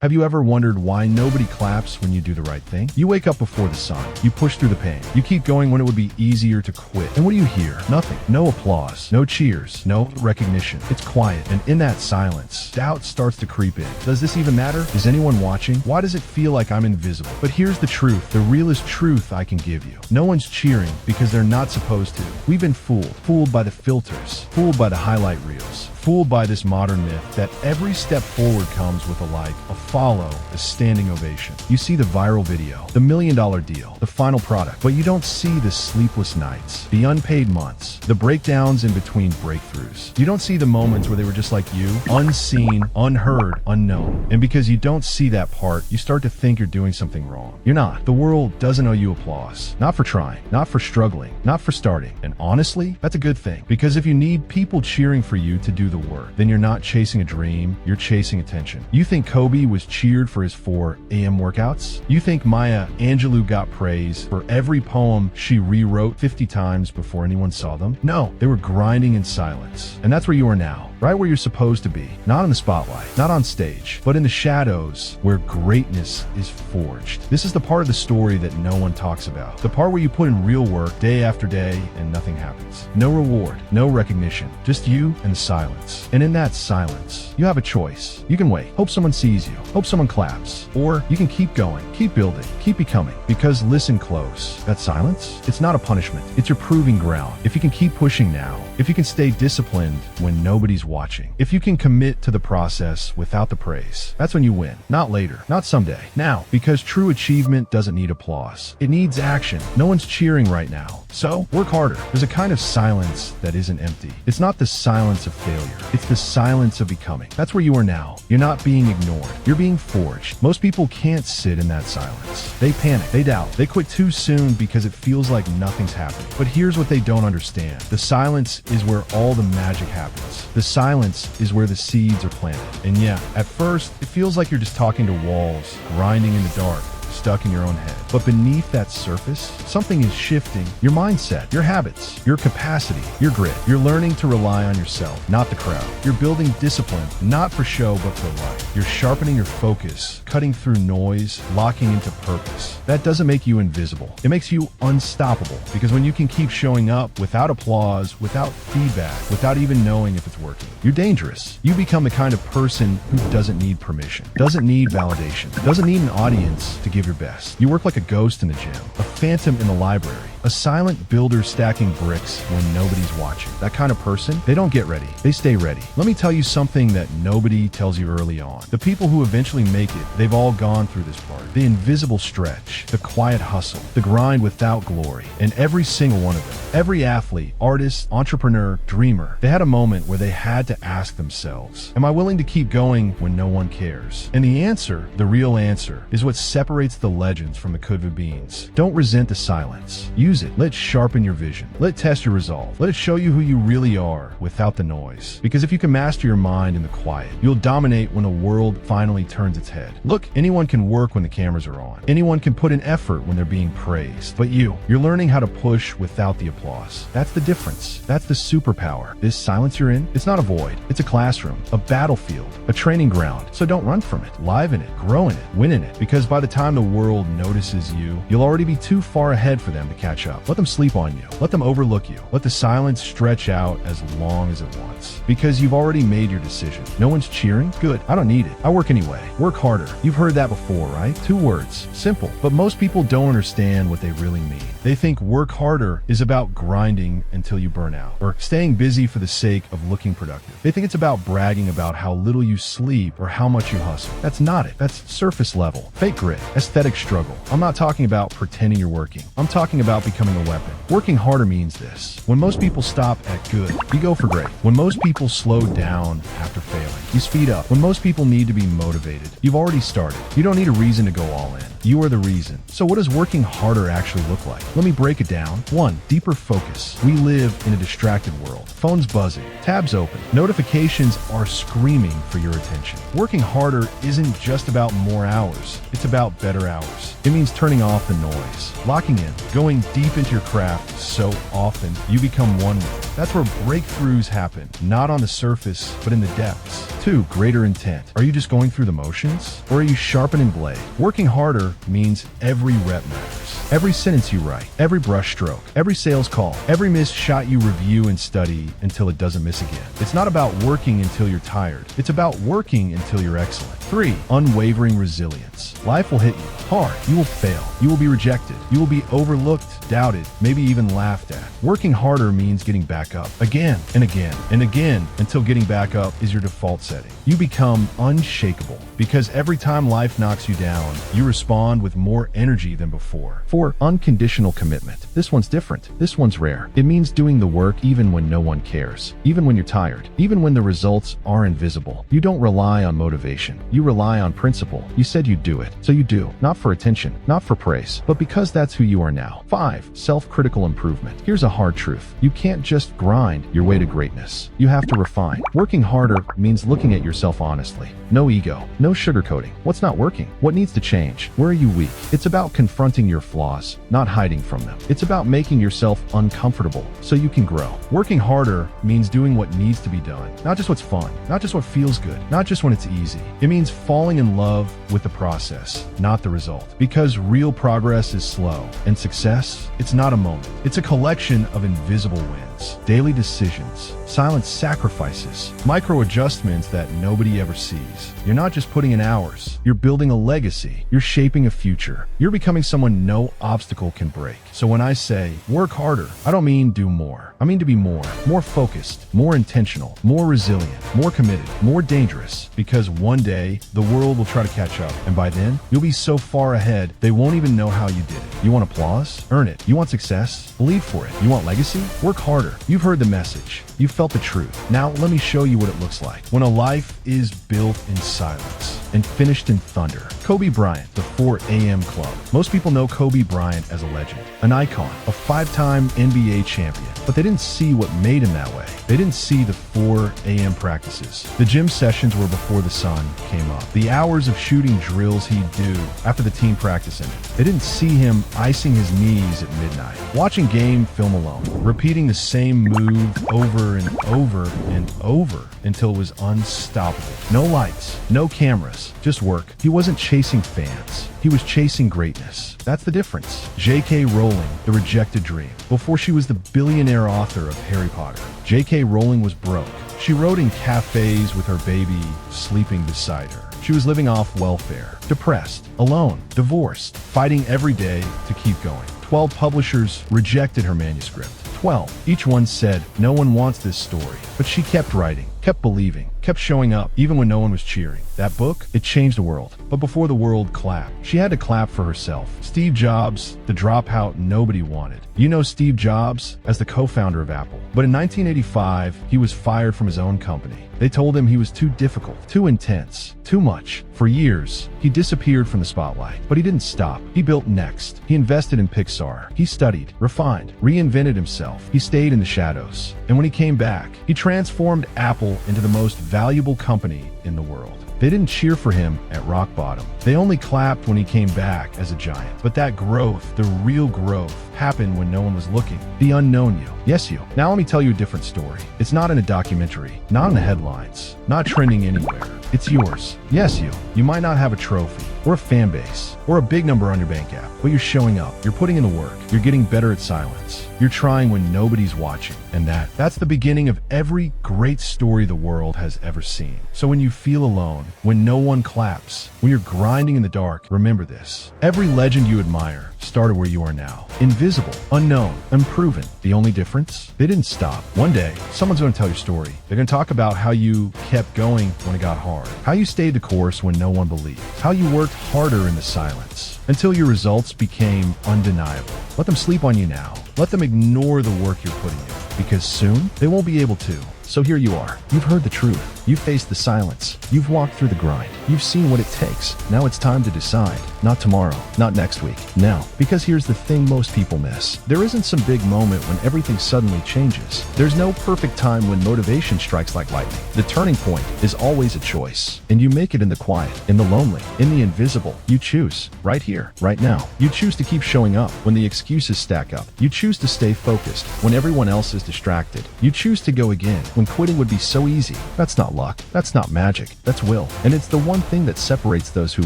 Have you ever wondered why nobody claps when you do the right thing? You wake up before the sun. You push through the pain. You keep going when it would be easier to quit. And what do you hear? Nothing. No applause. No cheers. No recognition. It's quiet. And in that silence, doubt starts to creep in. Does this even matter? Is anyone watching? Why does it feel like I'm invisible? But here's the truth. The realest truth I can give you. No one's cheering because they're not supposed to. We've been fooled. Fooled by the filters. Fooled by the highlight reels. Fooled by this modern myth that every step forward comes with a like, a follow, a standing ovation. You see the viral video, the $1 million deal, the final product, but you don't see the sleepless nights, the unpaid months, the breakdowns in between breakthroughs. You don't see the moments where they were just like you, unseen, unheard, unknown. And because you don't see that part, you start to think you're doing something wrong. You're not. The world doesn't owe you applause. Not for trying, not for struggling, not for starting. And honestly, that's a good thing. Because if you need people cheering for you to do the work, then you're not chasing a dream, you're chasing attention. You think Kobe was cheered for his 4 a.m. workouts? You think Maya Angelou got praise for every poem she rewrote 50 times before anyone saw them? No, they were grinding in silence. And that's where you are now, right where you're supposed to be. Not in the spotlight, not on stage, but in the shadows where greatness is forged. This is the part of the story that no one talks about. The part where you put in real work day after day and nothing happens. No reward, no recognition, just you and the silence. And in that silence, you have a choice. You can wait, hope someone sees you, hope someone claps, or you can keep going, keep building, keep becoming. Because listen close, that silence, it's not a punishment, it's your proving ground. If you can keep pushing now, if you can stay disciplined when nobody's watching, if you can commit to the process without the praise, that's when you win. Not later, not someday, now. Because true achievement doesn't need applause. It needs action. No one's cheering right now. So, work harder. There's a kind of silence that isn't empty. It's not the silence of failure. It's the silence of becoming. That's where you are now. You're not being ignored. You're being forged. Most people can't sit in that silence. They panic. They doubt. They quit too soon because it feels like nothing's happening. But here's what they don't understand. The silence is where all the magic happens. The silence is where the seeds are planted. And yeah, at first, it feels like you're just talking to walls, grinding in the dark, stuck in your own head. But beneath that surface, something is shifting. Your mindset, your habits, your capacity, your grit. You're learning to rely on yourself, not the crowd. You're building discipline, not for show, but for life. You're sharpening your focus, cutting through noise, locking into purpose. That doesn't make you invisible. It makes you unstoppable. Because when you can keep showing up without applause, without feedback, without even knowing if it's working, you're dangerous. You become the kind of person who doesn't need permission, doesn't need validation, doesn't need an audience to give your best. You work like a ghost in the gym, a phantom in the library, a silent builder stacking bricks when nobody's watching. That kind of person, they don't get ready, they stay ready. Let me tell you something that nobody tells you early on. The people who eventually make it, they've all gone through this part. The invisible stretch, the quiet hustle, the grind without glory. And every single one of them, every athlete, artist, entrepreneur, dreamer, they had a moment where they had to ask themselves, am I willing to keep going when no one cares? And the answer, the real answer, is what separates the legends from the could have beens. Don't resent the silence. Use it. Let it sharpen your vision. Let it test your resolve. Let it show you who you really are without the noise. Because if you can master your mind in the quiet, you'll dominate when the world finally turns its head. Look, anyone can work when the cameras are on. Anyone can put in effort when they're being praised. But you're learning how to push without the applause. That's the difference. That's the superpower. This silence you're in, it's not a void. It's a classroom, a battlefield, a training ground. So don't run from it. Live in it, grow in it, win in it. Because by the time the world notices you, you'll already be too far ahead for them to catch up. Let them sleep on you. Let them overlook you. Let the silence stretch out as long as it wants. Because you've already made your decision. No one's cheering? Good. I don't need it. I work anyway. Work harder. You've heard that before, right? 2 words. Simple. But most people don't understand what they really mean. They think work harder is about grinding until you burn out, or staying busy for the sake of looking productive. They think it's about bragging about how little you sleep or how much you hustle. That's not it. That's surface level. Fake grit. Aesthetic struggle. I'm not talking about pretending you're working. I'm talking about becoming a weapon. Working harder means this. When most people stop at good, you go for great. When most people slow down after failing, you speed up. When most people need to be motivated, you've already started. You don't need a reason to go all in. You are the reason. So what does working harder actually look like? Let me break it down. 1. Deeper focus. We live in a distracted world. Phones buzzing, tabs open, notifications are screaming for your attention. Working harder isn't just about more hours. It's about better hours. It means turning off the noise, locking in, going deep deep into your craft so often, you become one with it. That's where breakthroughs happen, not on the surface, but in the depths. 2. Greater intent. Are you just going through the motions? Or are you sharpening blade? Working harder means every rep matters. Every sentence you write, every brush stroke, every sales call, every missed shot you review and study until it doesn't miss again. It's not about working until you're tired. It's about working until you're excellent. 3. Unwavering resilience. Life will hit you hard. You will fail. You will be rejected. You will be overlooked, doubted, maybe even laughed at. Working harder means getting back up again and again and again until getting back up is your default setting. You become unshakable because every time life knocks you down, you respond with more energy than before. 4. Unconditional commitment. This one's different. This one's rare. It means doing the work even when no one cares, even when you're tired, even when the results are invisible. You don't rely on motivation. You rely on principle. You said you'd do it, so you do. Not for attention, not for praise, but because that's who you are now. 5. Self-critical improvement. Here's a hard truth. You can't just grind your way to greatness. You have to refine. Working harder means looking at yourself honestly. No ego, no sugarcoating. What's not working? What needs to change? Where are you weak? It's about confronting your flaws, not hiding from them. It's about making yourself uncomfortable so you can grow. Working harder means doing what needs to be done, not just what's fun, not just what feels good, not just when it's easy. It means falling in love with the process, not the result. Because real progress is slow, and success, it's not a moment. It's a collection of invisible wins, daily decisions, silent sacrifices, micro adjustments that nobody ever sees. You're not just putting in hours. You're building a legacy. You're shaping a future. You're becoming someone no obstacle can break. So when I say work harder, I don't mean do more. I mean to be more focused, more intentional, more resilient, more committed, more dangerous. Because one day, the world will try to catch up. And by then, you'll be so far ahead, they won't even know how you did it. You want applause? Earn it. You want success? Believe for it. You want legacy? Work harder. You've heard the message. You felt the truth. Now let me show you what it looks like when a life is built in silence and finished in thunder. Kobe Bryant, the 4 a.m. Club. Most people know Kobe Bryant as a legend, an icon, a 5-time NBA champion. But they didn't see what made him that way. They didn't see the 4 a.m. practices. The gym sessions were before the sun came up. The hours of shooting drills he'd do after the team practice ended. They didn't see him icing his knees at midnight, watching game film alone, repeating the same move over and over and over until it was unstoppable. No lights, no cameras, just work. He wasn't chasing fans. He was chasing greatness. That's the difference. J.K. Rowling, the rejected dream. Before she was the billionaire author of Harry Potter, J.K. Rowling was broke. She wrote in cafes with her baby sleeping beside her. She was living off welfare, depressed, alone, divorced, fighting every day to keep going. 12 publishers rejected her manuscript. 12. Each one said, no one wants this story. But she kept writing, kept believing, kept showing up, even when no one was cheering. That book, it changed the world. But before the world clapped, she had to clap for herself. Steve Jobs, the dropout nobody wanted. You know Steve Jobs as the co-founder of Apple. But in 1985, he was fired from his own company. They told him he was too difficult, too intense, too much. For years, he disappeared from the spotlight. But he didn't stop. He built next. He invested in Pixar. He studied, refined, reinvented himself. He stayed in the shadows. And when he came back, he transformed Apple into the most valuable company in the world. They didn't cheer for him at rock bottom. They only clapped when he came back as a giant. But that growth, the real growth, happened when no one was looking. The unknown you. Yes, you. Now let me tell you a different story. It's not in a documentary, not in the headlines, not trending anywhere. It's yours. Yes, you. You might not have a trophy, or a fan base, or a big number on your bank app, but you're showing up. You're putting in the work. You're getting better at silence. You're trying when nobody's watching. And that's the beginning of every great story the world has ever seen. So when you feel alone, when no one claps, when you're grinding in the dark, remember this. Every legend you admire started where you are now. Invisible, unknown, unproven. The only difference? They didn't stop. One day, someone's going to tell your story. They're going to talk about how you kept going when it got hard, how you stayed the course when no one believed, how you worked harder in the silence, until your results became undeniable. Let them sleep on you now. Let them ignore the work you're putting in, because soon they won't be able to. So here you are. You've heard the truth. You've faced the silence. You've walked through the grind. You've seen what it takes. Now it's time to decide. Not tomorrow, not next week, now. Because here's the thing most people miss. There isn't some big moment when everything suddenly changes. There's no perfect time when motivation strikes like lightning. The turning point is always a choice. And you make it in the quiet, in the lonely, in the invisible. You choose, right here, right now. You choose to keep showing up when the excuses stack up. You choose to stay focused when everyone else is distracted. You choose to go again when quitting would be so easy. That's not luck. That's not magic. That's will. And it's the one thing that separates those who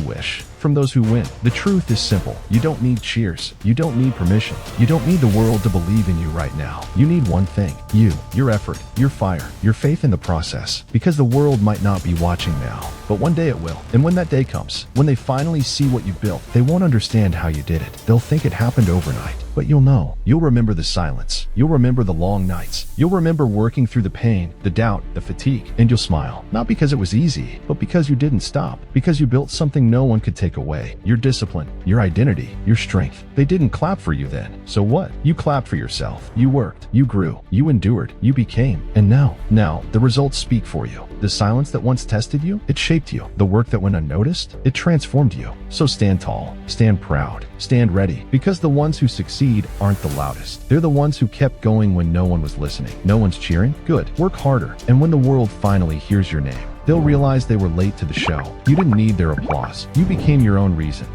wish from those who win. The truth is simple. You don't need cheers. You don't need permission. You don't need the world to believe in you right now. You need one thing. You, your effort, your fire, your faith in the process. Because the world might not be watching now, but one day it will. And when that day comes, when they finally see what you built, they won't understand how you did it. They'll think it happened overnight. But you'll know. You'll remember the silence. You'll remember the long nights. You'll remember working through the pain, the doubt, the fatigue, and you'll smile. Not because it was easy, but because you didn't stop. Because you built something no one could take away. Your discipline, your identity, your strength. They didn't clap for you then. So what? You clapped for yourself. You worked. You grew. You endured. You became. And now, the results speak for you. The silence that once tested you, it shaped you. The work that went unnoticed, it transformed you. So stand tall, stand proud, stand ready, because the ones who succeed aren't the loudest. They're the ones who kept going when no one was listening. No one's cheering? Good. Work harder. And when the world finally hears your name, they'll realize they were late to the show. You didn't need their applause. You became your own reason.